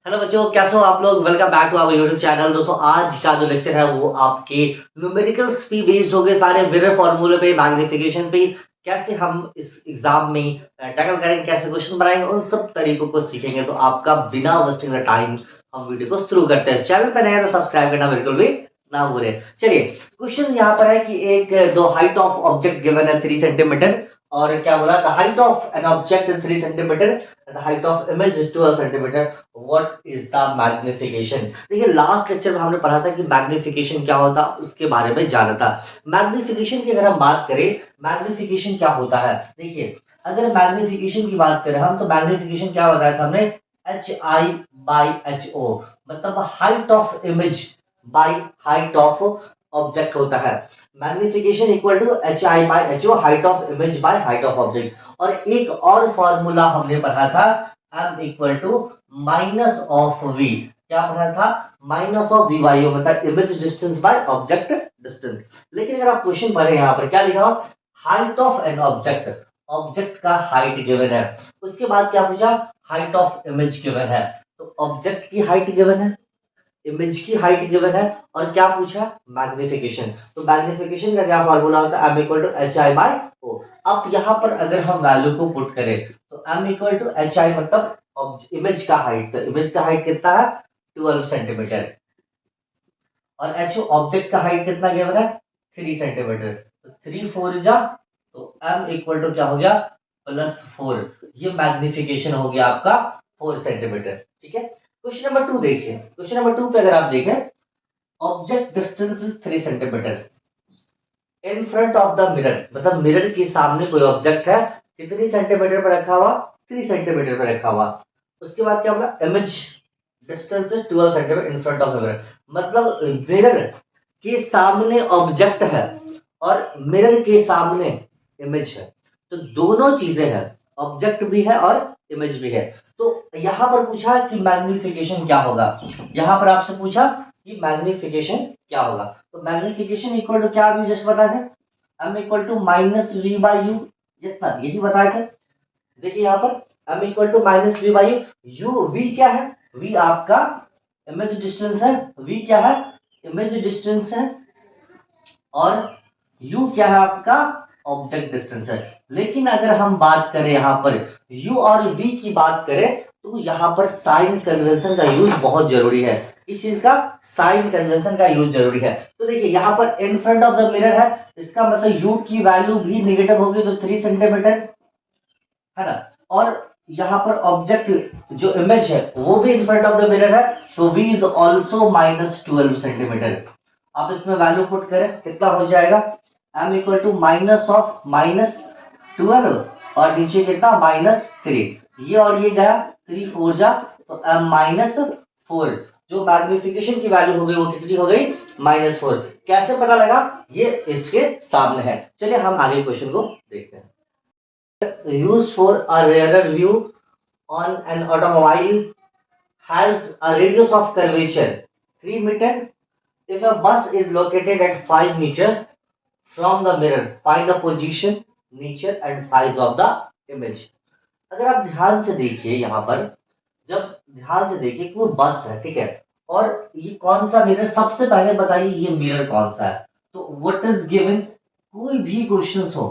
Hello बच्चों, कैसे हो आप लोग। Welcome back to our YouTube channel. दोस्तों आज का जो लेक्चर है वो आपके न्यूमेरिकल्स पे बेस्ड होंगे, सारे मिरर फॉर्मूले पे, मैग्निफिकेशन पे, कैसे हम इस एग्जाम में टैकल करेंगे, कैसे क्वेश्चन बनाएंगे, उन सब तरीकों को सीखेंगे। तो आपका बिना वेस्टिंग द टाइम हम वीडियो को शुरू करते हैं। चैनल पर नया है तो सब्सक्राइब करना बिल्कुल भी ना भूले। चलिए, क्वेश्चन यहाँ पर है कि एक दो हाइट ऑफ ऑब्जेक्ट गिवन है 3 सेंटीमीटर, और क्या बोला, the height of an object is 3 centimetre, the height of image is 12 centimetre, what is the magnification. देखिए, लास्ट लेक्चर में हमने पढ़ा था कि मैग्निफिकेशन क्या होता है, उसके बारे में जाना था। मैग्निफिकेशन की अगर हम बात करें, मैग्निफिकेशन क्या होता है। देखिए, अगर मैग्निफिकेशन की बात करें हम, तो मैग्निफिकेशन क्या बताया था हमने, H I by H O, मतलब height of image by height of object होता है। Magnification equal to H I by H O, height of image by height of object. और एक और फॉर्मूला हमने पढ़ा था, m equal to minus of v। क्या पढ़ा था, माइनस ऑफ वी वाई, मतलब image distance by object distance. लेकिन अगर आप क्वेश्चन पढ़े, यहाँ पर क्या लिखा हो, height of an object, object का हाइट गिवन है। उसके बाद क्या पूछा, हाइट ऑफ इमेज गिवन है। तो ऑब्जेक्ट की हाइट गिवन है, इमेज की हाइट गिवन है, और क्या पूछा, मैग्निफिकेशन। तो मैग्निफिकेशन का क्या फॉर्मूला होता है, m equal to H I by o. अब यहाँ पर अगर हम वैल्यू को पुट करें, तो m equal to H i मतलब इमेज का हाइट, तो इमेज का हाइट कितना है, 12 सेंटीमीटर, और एच ऑब्जेक्ट का हाइट कितना गिवन है, 3 सेंटीमीटर। तो 3 4 जा, तो m इक्वल टू क्या हो गया, +4। ये मैग्निफिकेशन हो गया आपका 4 सेंटीमीटर। ठीक है, क्वेश्चन नंबर 2 देखिए। क्वेश्चन नंबर 2 पे अगर आप देखें, object distance is 3 centimetre in front of the mirror, मतलब मिरर के सामने कोई ऑब्जेक्ट है, कितनी सेंटीमीटर पर रखा हुआ, 3 सेंटीमीटर पर रखा हुआ। उसके बाद क्या बोला, image distance is 12 centimetre in front of the mirror, मतलब मिरर के सामने ऑब्जेक्ट है और मिरर के सामने इमेज है। तो दोनों चीजें हैं, ऑब्जेक्ट भी है और इमेज भी है। तो यहां पर पूछा कि मैग्निफिकेशन क्या होगा, यहां पर आपसे पूछा कि मैग्निफिकेशन क्या होगा। तो मैग्निफिकेशन इक्वल टू क्या, अभी जस्ट बताए थे, m equal to minus v by u, जितना यही बताए थे। देखिए यहाँ पर m equal to minus v by u, v क्या है, v आपका इमेज डिस्टेंस है, v क्या है, इमेज डिस्टेंस है, और u क्या है आपका, ऑब्जेक्ट डिस्टेंस है। लेकिन अगर हम बात करें यहाँ पर u और v की बात करें, तो यहाँ पर साइन कन्वेंशन का यूज बहुत जरूरी है। इस चीज का साइन कन्वेंशन का यूज जरूरी है। तो देखिए यहाँ पर in front of the mirror है, इसका मतलब u की वैल्यू भी निगेटिव होगी, तो 3 सेंटीमीटर है ना। और यहाँ पर ऑब्जेक्ट जो इमेज है वो भी in front of the mirror है, तो v इज ऑल्सो -12 सेंटीमीटर। आप इसमें वैल्यू पुट करें, कितना हो जाएगा, m equal to minus of -12, और नीचे कितना, -3। ये और ये गया, 3 4 जा, तो m -4। जो मैग्निफिकेशन की वैल्यू हो गई वो कितनी हो गई, -4। कैसे पता लगा, ये इसके सामने है। चलिए हम आगे क्वेश्चन को देखते हैं। Used for a rear view on an automobile has a radius of curvature 3 meter. If a bus is located at 5 meter from the mirror, find the position, nature and size of the image. अगर आप ध्यान से देखिए यहाँ पर, जब ध्यान से देखिए कि वो बस है, ठीक है, और ये कौन सा मिरर, सबसे पहले बताइए ये मिरर कौन सा है। तो व्हाट इज गिवन, कोई भी क्वेश्चन हो,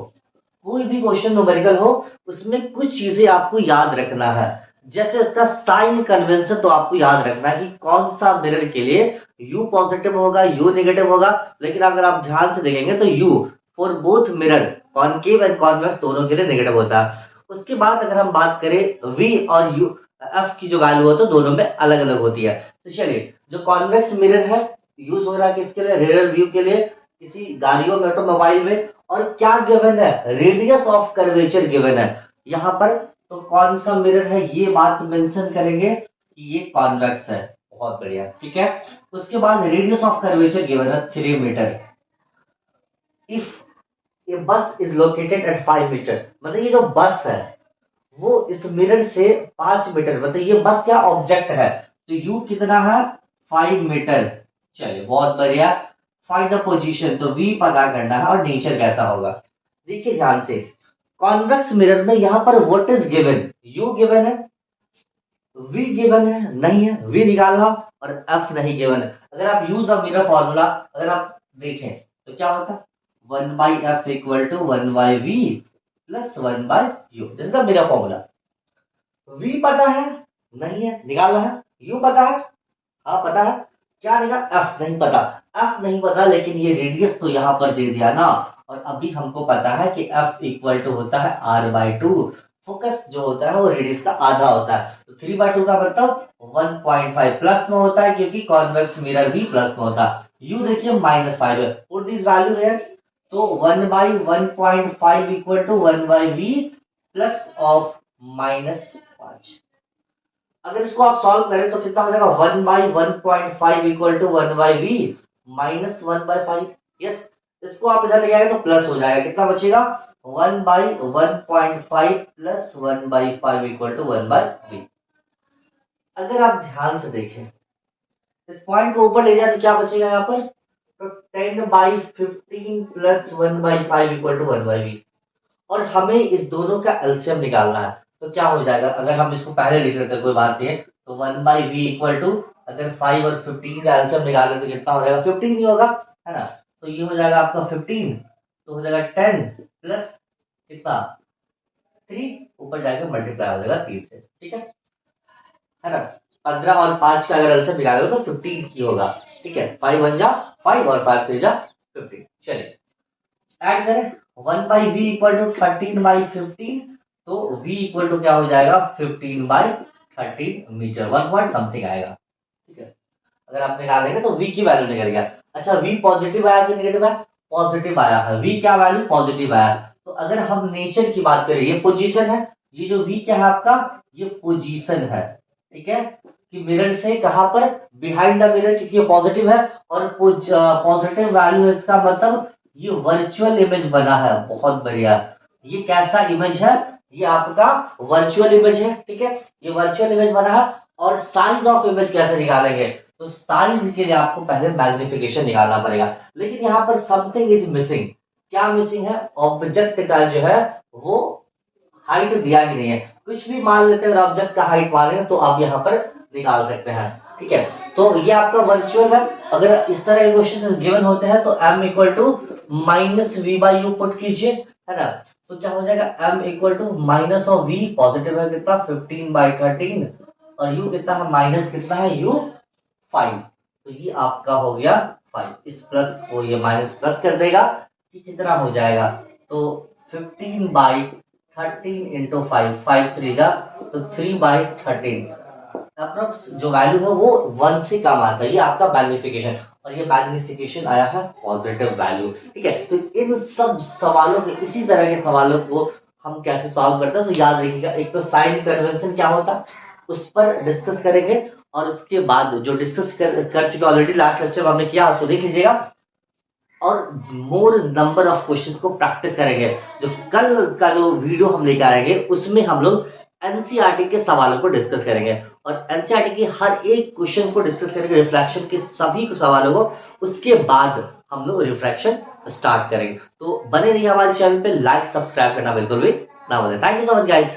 कोई भी क्वेश्चन न्यूमेरिकल हो, उसमें कुछ चीजें आपको याद रखना है। जैसे इसका साइन कन्वेंशन, तो आपको याद रखना है कि कौन सा मिरर के लिए u पॉजिटिव होगा, u नेगेटिव होगा। लेकिन अगर आप ध्यान से देखेंगे तो u for both mirror, concave and convex, दोनों के लिए नेगेटिव होता है। उसके बाद अगर हम बात करें v और u, f की जो वैल्यू होती है दोनों में अलग अलग होती है। तो चलिए, जो कॉन्वेक्स मिरर है यूज हो रहा है किसके लिए, रेयर व्यू के लिए, किसी गाड़ियों में, ऑटोमोबाइल में। और क्या गिवन है, रेडियस ऑफ कर्वेचर गिवन है यहाँ पर। तो कौन सा मिरर है, ये बात मेंशन करेंगे कि ये कॉन्वेक्स है। बहुत बढ़िया, ठीक है। उसके बाद रेडियस ऑफ कर्वेचर गिवन है 3 मीटर। इफ ए बस इज लोकेटेड एट 5 मीटर, मतलब ये जो बस है वो इस मिरर से 5 मीटर, मतलब ये बस क्या, ऑब्जेक्ट है, तो यू कितना है, 5 मीटर। चलिए बहुत बढ़िया। फाइंड द पोजीशन, तो v पता करना है, और नेचर कैसा होगा। देखिए ध्यान से, कॉन्वेक्स मिरर में यहाँ पर what is given, u given है, v गिवन है नहीं है, v निकालना, और f नहीं गिवन है। अगर आप यूज द मिरर फॉर्मूला अगर आप देखें तो क्या होता है, 1/f equal to 1/v plus 1/u, this is the mirror formula. v पता है नहीं है, निकालना है। u पता है, हाँ पता है, क्या निकाल, f नहीं पता। f नहीं पता लेकिन ये रेडियस तो यहाँ पर दे दिया ना, और अभी हमको पता है कि f इक्वल टू होता है r/2। फोकस जो होता है वो रेडियस का आधा होता है, तो 3/2 का मतलब 1.5 प्लस में होता है, क्योंकि कॉन्वेक्स मिरर भी प्लस में होता है। u देखिए -5 है, पुट दिस वैल्यू हियर, तो 1/1.5 equal to 1/v plus of -5। अगर इसको आप सॉल्व करें तो कितना हो जाएगा, 1/1.5 equal to 1/v minus 1/5। Yes, इसको आप इधर ले आएंगे तो प्लस हो जाएगा, कितना बचेगा, 1/1.5 प्लस 1/5 इक्वल टू 1/v। अगर आप ध्यान से देखें, इस पॉइंट को ऊपर ले जाए तो क्या बचेगा यहाँ पर, तो 10/15 प्लस 1/5 इक्वल टू 1/v, और हमें इस दोनों का एलसीएम निकालना है। तो क्या हो जाएगा, अगर हम इसको पहले लिख लेते हैं कोई बात नहीं है, तो 1/v इक्वल टू, अगर 5 और 15 का एलसीएम निकाले तो कितना हो जाएगा, 15 ही होगा, है ना। तो ये हो जाएगा आपका 15, तो हो जाएगा 10 प्लस कितना 3, ऊपर जाकर मल्टीप्लाई हो जाएगा 3 से, ठीक है ना। 15 और 5 का अगर एलसीएम निकालोगे तो 15 ही होगा, ठीक है। 5 1 जा 5 और 5 3 जा 15। चलिए ऐड करें, 1/v इक्वल टू 13/15, तो v इक्वल टू क्या हो जाएगा, 15/13 मीटर, 1 पॉइंट समथिंग आएगा, ठीक है। अगर आप निकालेंगे तो v की वैल्यू निकल गया। अच्छा, v पॉजिटिव आया कि नेगेटिव आया, पॉजिटिव आया है, v क्या वैल्यू पॉजिटिव आया। तो अगर हम नेचर की बात करें, ये पोजीशन है, ये जो v क्या है आपका, ये पोजीशन है, ठीक है, कि मिरर से कहां पर, बिहाइंड द मिरर, क्योंकि ये पॉजिटिव है, और पॉजिटिव वैल्यू है, इसका मतलब ये वर्चुअल इमेज बना है, बहुत बढ़िया। ये कैसा इमेज है, ये आपका वर्चुअल इमेज है, ठीक है, ये वर्चुअल इमेज बना है। और साइज ऑफ इमेज कैसे निकालेंगे, तो साइज के लिए आपको पहले मैग्निफिकेशन निकालना पड़ेगा, लेकिन यहाँ पर समथिंग इज मिसिंग। क्या मिसिंग है, ऑब्जेक्ट का जो है वो हाइट दिया ही नहीं है। कुछ भी मान लेते हैं, ऑब्जेक्ट का हाइट मान लें तो आप यहाँ पर निकाल सकते हैं, ठीक है। तो ये आपका वर्चुअल है। अगर इस तरह के क्वेश्चन गिवन होते हैं तो m equal to minus v by u put कीजिए, है ना। तो क्या हो जाएगा, m equal to minus of v, positive है कितना 15/13, और u कितना है माइनस कितना है u 5, तो ये आपका हो गया 5। इस प्लस को ये माइनस प्लस कर देगा, कि कितना हो जाएगा, तो 15/13 इंटू 5, 5 3 जा तो 3/13, अप्रोक्स जो वैल्यू है वो 1 से कम आता है। ये आपका मैग्निफिकेशन, और ये मैग्निफिकेशन आया है पॉजिटिव वैल्यू, ठीक है। तो इन सब सवालों के, इसी तरह के सवालों को हम कैसे सॉल्व करते हैं, तो याद रखिएगा, एक तो साइन कन्वेंशन क्या होता है उस पर डिस्कस करेंगे, और उसके बाद जो डिस्कस कर चुके ऑलरेडी लास्ट लेक्चर में हमने किया, उसको देख लीजिएगा, और मोर नंबर ऑफ क्वेश्चंस को प्रैक्टिस करेंगे। जो कल का जो वीडियो हम लेकर आएंगे उसमें हम लोग एनसीईआरटी के सवालों को डिस्कस करेंगे, और एनसीईआरटी के हर एक क्वेश्चन को डिस्कस करेंगे, रिफ्रैक्शन के सभी सवालों को, उसके बाद हम लोग रिफ्रैक्शन स्टार्ट करेंगे। तो बने रहिए हमारे चैनल पे, लाइक सब्सक्राइब करना बिल्कुल भी ना भूलें। Thank you so much guys.